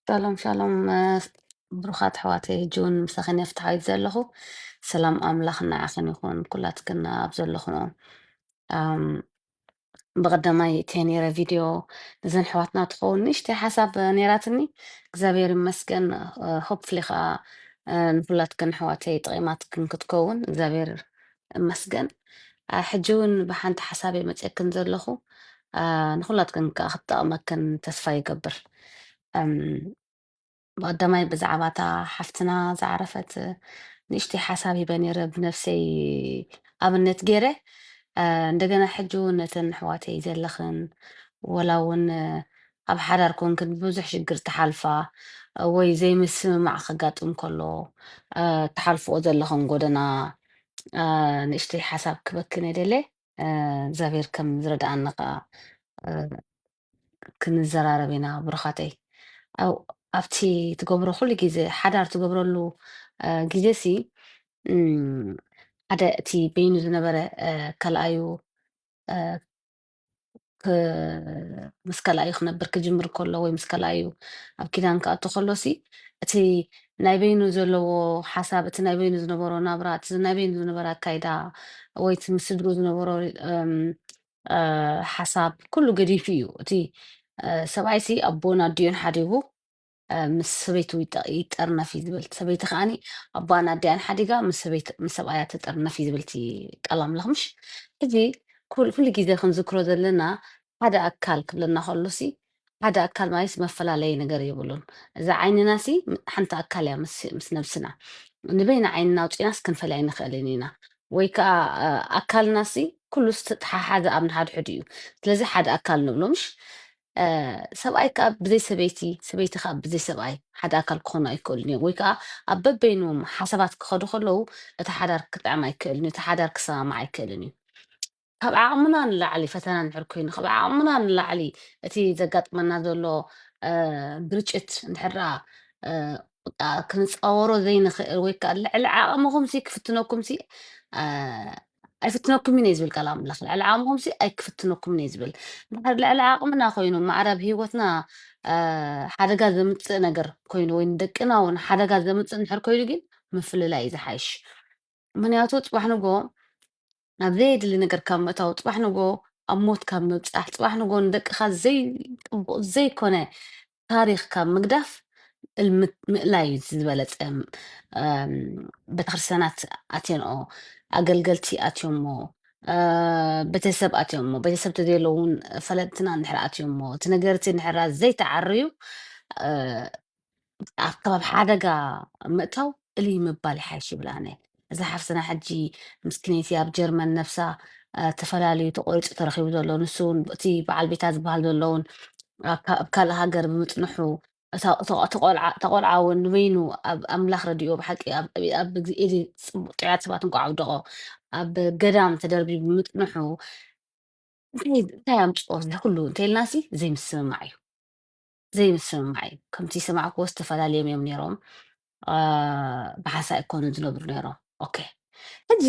سلام شلom ብሩኻት ኣሕዋተይ ጁን ምሳኺን የፍትሓይት ዘለኹ ሰላም ኣምላኽ ንዓኸን ይኹን ኩላትክን ኣብ ዘለኹኖ ብቐዳማይ ተነይረ ቪድዮ ንዘን ኣሕዋትና ትኸውን ንእሽተይ ሓሳብ ነይራትኒ እግዚኣብሔር ይመስገን ሆፕፍሊ ከዓ ንኩላትክን ኣሕዋተይ ጠቒማትክን ክትከውን እግዚኣብሔር ይመስገን ሕጂ እውን ብሓንቲ ሓሳብ መፅአክን ዘለኹ ንኩላትክን ከዓ ክትጠቕመክን ተስፋ ይገብር بقدمي بزعباتا حفتنا زعرفت نشتي حسابي بني رب نفسي أبنت جيرة عندنا حجو نتن حواتي زلخن ولون أب حدر كون كنت بوزح شجر تحالفة وي زي مسم مع خقاتهم كله تحالفوا زلخن قدنا نشتي حساب كبكنا دلي زافير كم زرد عنقا كنزراربينا برخاتي أو ኣብቲ ትገብሮ ኩሉ ግዜ ሓዳር ትገብረሉ ግዜ ሲ ሓደ እቲ በይኑ ዝነበረ ካልኣዩ ምስ ካልኣዩ ክነብር ክጅምር ከሎ ወይ ምስ ካልኣዩ ኣብ ኪዳን ክኣቱ ከሎ ሲ እቲ ናይ በይኑ ዘለዎ ሓሳብ እቲ ናይ በይኑ ዝነበሮ ናብራ እቲ ናይ በይኑ ዝነበረ ኣካይዳ ወይ እቲ ምስ ስድሩ ዝነበሮ ሓሳብ ኩሉ ገዲፉ እዩ እቲ ሰብኣይ ሲ ኣቦን ኣዲዮን ሓዲጉ ምስ ሰበይቱ ይጠርነፍ እዩ ዝብል ሰበይቲ ከዓኒ ኣባን ኣዲያን ሓዲጋ ምስ ሰብኣያ ተጠርነፍ እዩ ዝብልቲ ቃል ኣምላኽ ምሽ ሕጂ ኩሉ ግዜ ክንዝክሮ ዘለና ሓደ ኣካል ክብለና ከሎ ሲ ሓደ ኣካል ማለት መፈላለየ ነገር የብሉን እዛ ዓይንና ሲ ሓንቲ ኣካል እያ ምስ ነብስና ንበይና ዓይንና ውፅናስ ክንፈልያ ይንኽእልን ኢና ወይ ከዓ ኣካልና ሲ ኩሉ ዝተተሓሓዘ ኣብ ንሓድሕድ እዩ ስለዚ ሓደ ኣካል ንብሎ ምሽ ሰብኣይ ከዓ ብዘይ ሰበይቲ ሰበይቲ ከዓ ብዘይ ሰብኣይ ሓደ ኣካል ክኾኑ ኣይክእሉን እዮም ወይ ከዓ ኣብ በበይኖም ሓሳባት ክኸዱ ከለዉ እቲ ሓዳር ክጥዕም ኣይክእልን እዩ እቲ ሓዳር ክሰማማዕ ኣይክእልን እዩ ካብ ዓቕምና ንላዕሊ ፈተና ንድሕር ኮይኑ ካብ ዓቕምና ንላዕሊ እቲ ዘጋጥመና ዘሎ ብርጭት እንድሕር ክንፃወሮ ዘይንኽእል ወይ ከዓ ልዕሊ ዓቕምኹም ሲ ክፍትነኩም ሲ ኣይፍትነኩም እዩ ዝብል ቃል ኣምላኽ ልዕሊ ዓቕምኹም ሲ ኣይክፍትነኩም እዩ ዝብል እንድሕር ልዕሊ ዓቕምና ኮይኑ ማዕረብ ሂወትና ሓደጋ ዘምፅእ ነገር ኮይኑ ወይ ንደቅና እውን ሓደጋ ዘምፅእ እንድሕር ኮይኑ ግን ምፍልላይ እዩ ዝሓይሽ ምክንያቱ ፅባሕ ንጎ ኣብ ዘየድሊ ነገር ካብ ምእታው ፅባሕ ንጎ ኣብ ሞት ካብ ምብፃሕ ፅባሕ ንጎ ንደቅኻ ዘይጥቡቕ ዘይኮነ ታሪክ ካብ ምግዳፍ ምእላይ እዩ ዝበለፀ ቤተክርስትያናት ኣትየንኦ ኣገልገልቲ ኣትዮሞ ቤተሰብ ኣትዮሞ ቤተሰብ ተዘየለው እውን ፈለጥትና እንድሕር ኣትዮሞ እቲ ነገር እቲ እንድሕር ዘይተዓርዩ ኣብ ከባቢ ሓደጋ ምእታው እልይ ምባል ይሓይሽ ይብላነ እዛ ሓፍትና ሕጂ ምስክነይቲ ኣብ ጀርመን ነፍሳ ተፈላለዩ ተቆሪፁ ተረኪቡ ዘሎ ንሱ እቲ በዓል ቤታ ዝበሃል ዘለውን ኣብ ካልእ ሃገር ብምፅንሑ ተቆልዓ እውን ንበይኑ ኣብ ኣምላኽ ረዲኦ ብሓቂ ኣብ ኤሊ ጥዑያት ሰባት እንኳ ዓውደቆ ኣብ ገዳም ተደርቢቡ ብምፅንሑ እንታይ ኣምፅኦ እዚ ኩሉ እንተኢልና ሲ ዘይምስምማዕ እዩ ዘይምስምማዕ እዩ ከምቲ ሰማዕክዎ ዝተፈላለዮም እዮም ነይሮም ብሓሳብ ይኮኑ ዝነብሩ ነይሮም ኦኬ ሕጂ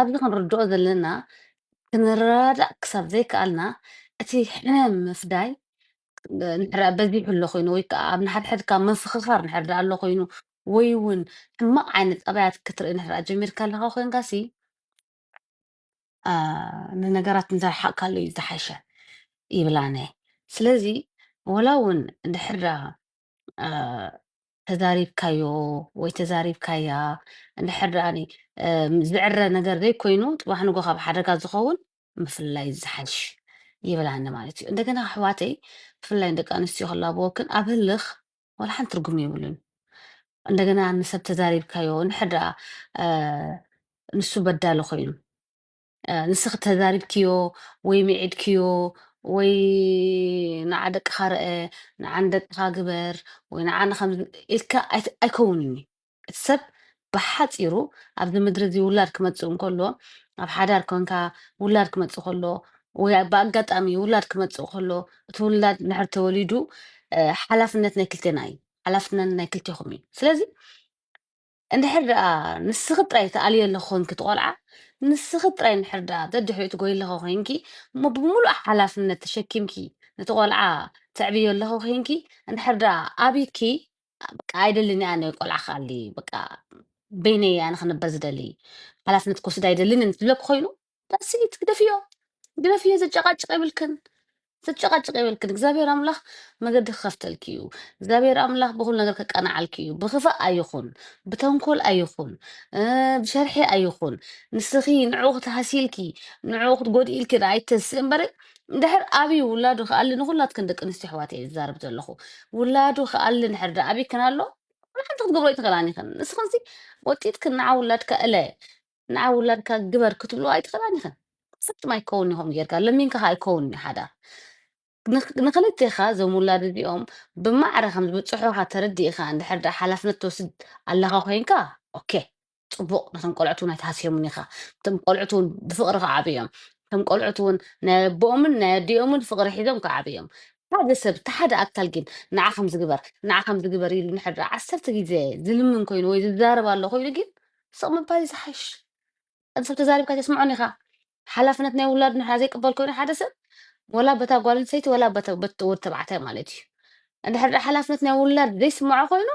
ኣብዚ ክንርድኦ ዘለና ክንረዳእ ክሳብ ዘይከኣልና እቲ ሕመም ምፍዳይ ንሕር በዚሑ ኣሎ ኮይኑ ወይ ከዓ ኣብ ንሓድሕድካ ምፍኽኻር ንሕር ኣሎ ኮይኑ ወይ እውን ሕማቕ ዓይነት ፀባያት ክትርኢ ንሕር ጀሚርካ ኣለካ ኮንካ ሲ ንነገራት እንተረሓቕካሉ እዩ ዝሓሸ ይብላነ ስለዚ ወላ እውን እንድሕር ተዛሪብካዮ ወይ ተዛሪብካያ እንድሕር ዳኣኒ ዝዕረ ነገር ዘይኮይኑ ፅባሕ ንጎ ካብ ሓደጋ ዝኸውን ምፍልላይ ዝሓሽ ይብላኒ ማለት እዩ እንደገና ኣሕዋተይ ብፍላይ ደቂ ኣንስትዮ ክላብዎክን ኣብ ህልኽ ወላ ሓንቲ ትርጉም የብሉን እንደገና ንሰብ ተዛሪብካዮ እንድሕር ዳኣ ንሱ በዳሎ ኮይኑ ንስኽ ተዛሪብክዮ ወይ ሚዒድክዮ ወይ ንዓ ደቅኻ ርአ ንዓን ደቅኻ ግበር ወይ ንዓነ ከም ኢልካ ኣይከውን እዩ እቲ ሰብ ብሓፂሩ ኣብዚ ምድሪ እዚ ውላድ ክመፅእ እንከሎ ኣብ ሓዳር ኮንካ ውላድ ክመፅእ ከሎ ወይ ብኣጋጣሚ ውላድ ክመፅእ ከሎ እቲ ውላድ ንድሕር ተወሊዱ ሓላፍነት ናይ ክልቴና እዩ ሓላፍነት ናይ ክልቴኹም እዩ ስለዚ እንድሕር ደኣ ንስኺ ጥራይ ተኣልየ ኣለኹ ኮንኪ ትቆልዓ ንስኺ ጥራይ እንድሕር ደኣ ዘድሕሪኡ ትጎይ ኣለኹ ኮንኪ እሞ ብምሉእ ሓላፍነት ተሸኪምኪ نتقولع تعبي الله خينكي نحردا أبيكي بقى አይደልን ያነ ቆልዓ ካሊ በቃ በይነይ ኣነ ክነበር ዝደሊ ሓላፍነት ክወስድ ኣይደልን እንትብለክ ኮይኑ ዳስኢት ግደፍዮ ዘጨቃጭቕ የብልክን ዘጨቃጭቕ የብልክን እግዚኣብሔር ኣምላኽ መገዲ ክኸፍተልክ እዩ እግዚኣብሔር ኣምላኽ ብኩሉ ነገር ከቀናዓልክ እዩ ብክፋእ ኣይኹን ብተንኮል ኣይኹን ብሸርሒ ኣይኹን ንስኺ ንዕኡ ክትሃሲልኪ ንዕኡ ክትጎድኢ ኢልኪ ኣይተስእ እምበር እንድሕር ኣብዩ ውላዱ ክኣሊ ንኩላትክን ደቂ ኣንስትዮ ኣሕዋተይ ዝዛረብ ዘለኹ ውላዱ ክኣሊ እንድሕር ዳ ኣብይክን ኣሎ ሓንቲ ክትገብሮ ኣይትኽእላን ኢኽን ንስኹምሲ ወጢትክን ንዓ ውላድካ እለ ንዓ ውላድካ ግበር ክትብሎ ኣይትኽእላን ኢኽን ፍጹም ኣይከውን ኢኹም ጌርካ ለሚንካ ኸ ኣይከውን እዩ ሓዳር ንክልቴኻ እዞም ውላድ እዚኦም ብማዕረ ከም ዝበፅሑኻ ተረዲእኻ እንድሕር ዳ ሓላፍነት ትወስድ ኣለኻ ኮይንካ ኦኬ ፅቡቕ ነቶም ቆልዑት እውን ኣይተሃስዮምን ኢኻ እቶም ቆልዑት እውን ብፍቕሪ ክዓብዮም እቶም ቆልዑት እውን ናይ ኣቦኦምን ናይ ኣዲኦምን ፍቕሪ ሒዞም ክዓብዮም ሓደ ሰብ እቲ ሓደ ኣካል ግን ንዓ ከም ዝግበር ኢሉ ንድሕር ዳ 10 ግዜ ዝልምን ኮይኑ ወይ ዝዛረብ ኣሎ ኮይኑ ግን ስቕ ምባል እዩ ዝሓይሽ እቲ ሰብ ተዛሪብካ ተስምዖን ኢኻ ሓላፍነት ናይ ውላድ ንድሕር ዘይቅበል ኮይኑ ሓደ ሰብ ወላ በታ ጓል ኣንስተይቲ ወላ በቲ ወዲ ተባዕታይ ማለት እዩ እንድሕር ዳ ሓላፍነት ናይ ውላድ ዘይስምዖ ኮይኑ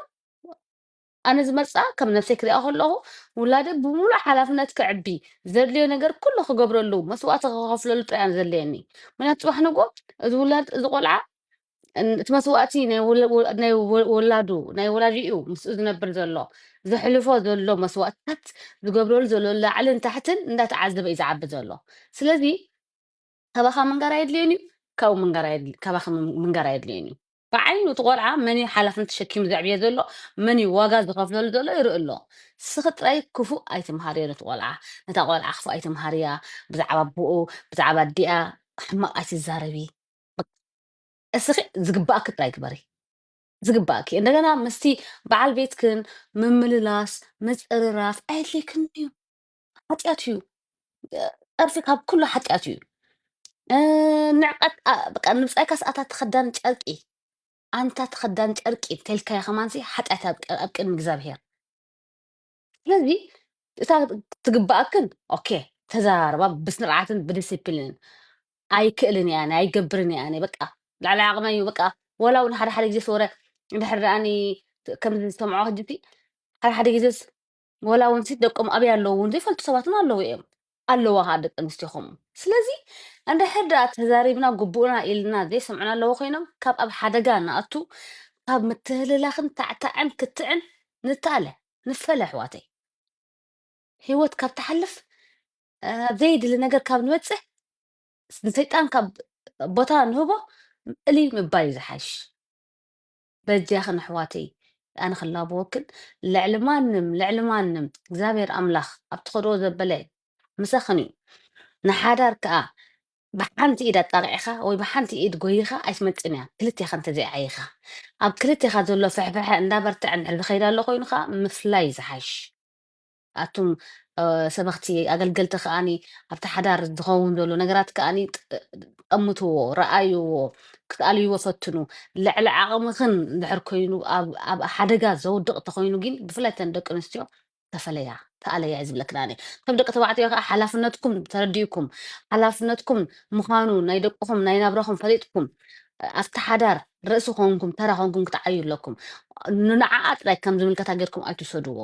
ኣነ ዝመርፃ ከም ነፍሰይ ክሪኣ ከለኹ ውላደ ብምሉእ ሓላፍነት ክዕቢ ዘድልዮ ነገር ኩሉ ክገብረሉ መስዋእቲ ክኸፍለሉ ጥራይ እያ ዘድልየኒ ምክንያቱ ፅባሕ ንጎ እዚ ውላድ እዚ ቆልዓ እቲ መስዋእቲ ናይ ወላዱ ናይ ወላዲኡ ምስኡ ዝነብር ዘሎ ዘሕልፎ ዘሎ መስዋእትታት ዝገብረሉ ዘሎ ላዕልን ታሕትን እንዳተዓዘበ እዩ ዝዓቢ ዘሎ ስለዚ ካባኻ ምንጋር የድልየን እዩ ካባኻ ምንጋር የድልየን እዩ ብዓይኑ እቲ ቆልዓ መን እዩ ሓላፍነት ተሸኪሙ ዘዕብየ ዘሎ መን እዩ ዋጋ ዝኸፍለሉ ዘሎ ይርኢ ኣሎ ስኺ ጥራይ ክፉእ ኣይትምሃርዮ ነቲ ቆልዓ ነታ ቆልዓ ክፉእ ኣይትምሃርያ ብዛዕባ ኣቦኡ ብዛዕባ ኣዲኣ ሕማቕ ኣይትዛረቢ እስኺ ዝግባእክ ጥራይ ግበሪ ዝግባእኪ እንደገና ምስቲ በዓል ቤትክን ምምልላስ ምፅርራፍ ኣየድልየክን እዩ ሓጢኣት እዩ ጠርፊ ካብ ኩሉ ሓጢኣት እዩ ንዕቀት በቃ ንምፃይካ ሰዓታት ተኸዳን ጨርቂ ኣንታ ተኸዳን ጨርቂ ተልካዮ ከማንሲ ሓጢኣት ኣብ ቅድሚ እግዚኣብሔር ስለዚ እታ ትግባእክን ኦኬ ተዛረባ ብስርዓትን ብዲስፕሊንን ኣይክእልን እያ ኣይገብርን እያ በቃ ላዕሊ ዓቕመ እዩ በቃ ወላ እውን ሓደ ግዜ ወረ እንድሕር ደኣኒ ከምዚ ዝሰምዖ ሕጂቲ ሓደ ግዜስ ወላ እውን ደቆም ኣብይ ኣለዉ እውን ዘይፈልጡ ሰባት እውን ኣለዉ እዮም ኣለዋ ከዓ ደቂ ኣንስትዮ ከምኡ ስለዚ እንድሕር ዳ ተዛሪብና ግቡእና ኢልና ዘይሰምዑና ኣለዎ ኮይኖም ካብ ኣብ ሓደጋ ንኣቱ ካብ ምትህልላኽን ታዕታዕን ክትዕን ንተኣለ ንፈለ ኣሕዋተይ ሂወት ካብ ትሓልፍ ዘይድሊ ነገር ካብ ንበፅሕ ንሰይጣን ካብ ቦታ ንህቦ እሊ ምባል እዩ ዝሓይሽ በጃኽን ኣሕዋተይ ኣነ ክላብወክን ልዕሊ ማንም እግዚኣብሔር ኣምላኽ ኣብቲ ኸድዎ ዘበለ ምሰኽን እዩ ንሓዳር ከዓ ብሓንቲ ኢድ ኣጣቂዕኻ ወይ ብሓንቲ ኢድ ጎይኻ ኣይትመፅን እያ ክልቴኻ እንተዘይዓይኻ ኣብ ክልቴኻ ዘሎ ፍሕፍሐ እንዳበርትዐ እንድሕር ዝኸይዳ ኣሎ ኮይኑ ከዓ ምፍላይ ዝሓይሽ ኣቱም ሰበኽቲ ኣገልገልቲ ከዓኒ ኣብቲ ሓዳር ዝኸውን ዘሎ ነገራት ከዓኒ ጠምትዎ ረኣይዎ ክትኣልይዎ ፈትኑ ልዕሊ ዓቕምኽን እንድሕር ኮይኑ ኣብ ሓደጋ ዘውድቕ እንተኮይኑ ግን ብፍላይ ተን ደቂ ኣንስትዮ ተኣለያ እዩ ዝብለክና ኣነ ከም ደቂ ተባዕትዮ ከዓ ሓላፍነትኩም ተረዲእኩም ሓላፍነትኩም ምዃኑ ናይ ደቅኹም ናይ ናብራኹም ፈሊጥኩም ኣብቲ ሓዳር ርእሲ ኮንኩም ተራ ኮንኩም ክትዓዩ ኣለኩም ንዓዓ ጥራይ ከም ዝምልከታ ጌርኩም ኣይትውሰድዎ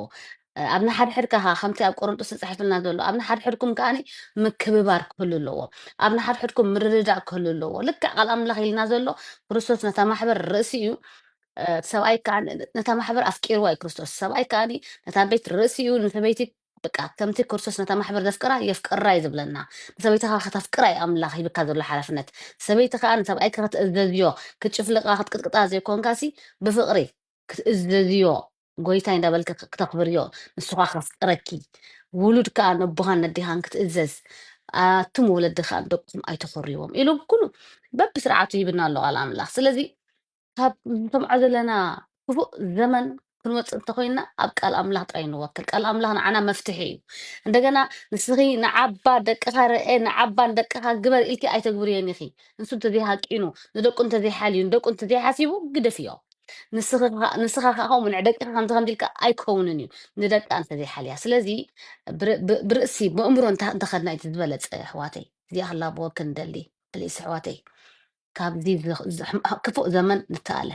ኣብ ንሓድሕድካ ከምቲ ኣብ ቆሮንጦስ ተፃሒፍልና ዘሎ ኣብ ንሓድሕድኩም ከዓኒ ምክብባር ክህሉ ኣለዎ ኣብ ንሓድሕድኩም ምርድዳእ ክህሉ ኣለዎ ልክዕ ቃል ኣምላኽ ኢልና ዘሎ ክርስቶስ ነታ ማሕበር ርእሲ እዩ ሰብኣይ ከዓ ነታ ማሕበር ኣፍቂርዋ እዩ ክርስቶስ ሰብኣይ ከዓኒ ነታ ቤት ርእሲ እዩ ንሰበይቲ በቃ ከምቲ ክርስቶስ ነታ ማሕበር ዘፍቅራ የፍቅራ እዩ ዝብለና ንሰበይትካ ከተፍቅራ እዩ ኣምላኽ ሂብካ ዘሎ ሓላፍነት ሰበይቲ ከዓ ንሰብኣይካ ክትእዘዝዮ ክትጭፍልቃ ክትቅጥቅጣ ዘይኮንካሲ ብፍቅሪ ክትእዘዝዮ ጎይታይ እንዳበልከ ክተኽብርዮ ንስኻ ከፍቅረኪ ውሉድ ከዓ ነቦኻን ነዲኻን ክትእዘዝ ኣቱም ወለድኻ ደቁም ኣይተኸርይዎም ኢሉ ኩሉ በብስርዓቱ ይብና ኣሎ ቃል ኣምላኽ ስለዚ ካብ ንሰምዖ ዘለና ክፉእ ዘመን ክንወፅእ እንተኮይንና ኣብ ቃል ኣምላኽ ጥራይ ንወክል ቃል ኣምላኽ ንዓና መፍትሒ እዩ እንደገና ንስኺ ንዓባ ደቅኻ ርአ ንዓባ ንደቅኻ ግበር ኢልኪ ኣይተግብርየን ኢኺ ንሱ እንተዘይሃቂኑ ንደቁ እንተዘይሓልዩ ንደቁ እንተዘይሓሲቡ ግደፍ እዮ ንስኻ ከምኡ ንዕደቅኻ ከምዚ ኢልካ ኣይከውንን እዩ ንደቃ እንተዘይሓልያ ስለዚ ብርእሲ ብእምሮ እንተኸድና እቲ ዝበለፀ ኣሕዋተይ እዚኣ ክላብወክን ደሊ ፕሊስ ኣሕዋተይ ካብዚ ክፉእ ዘመን ንተኣለ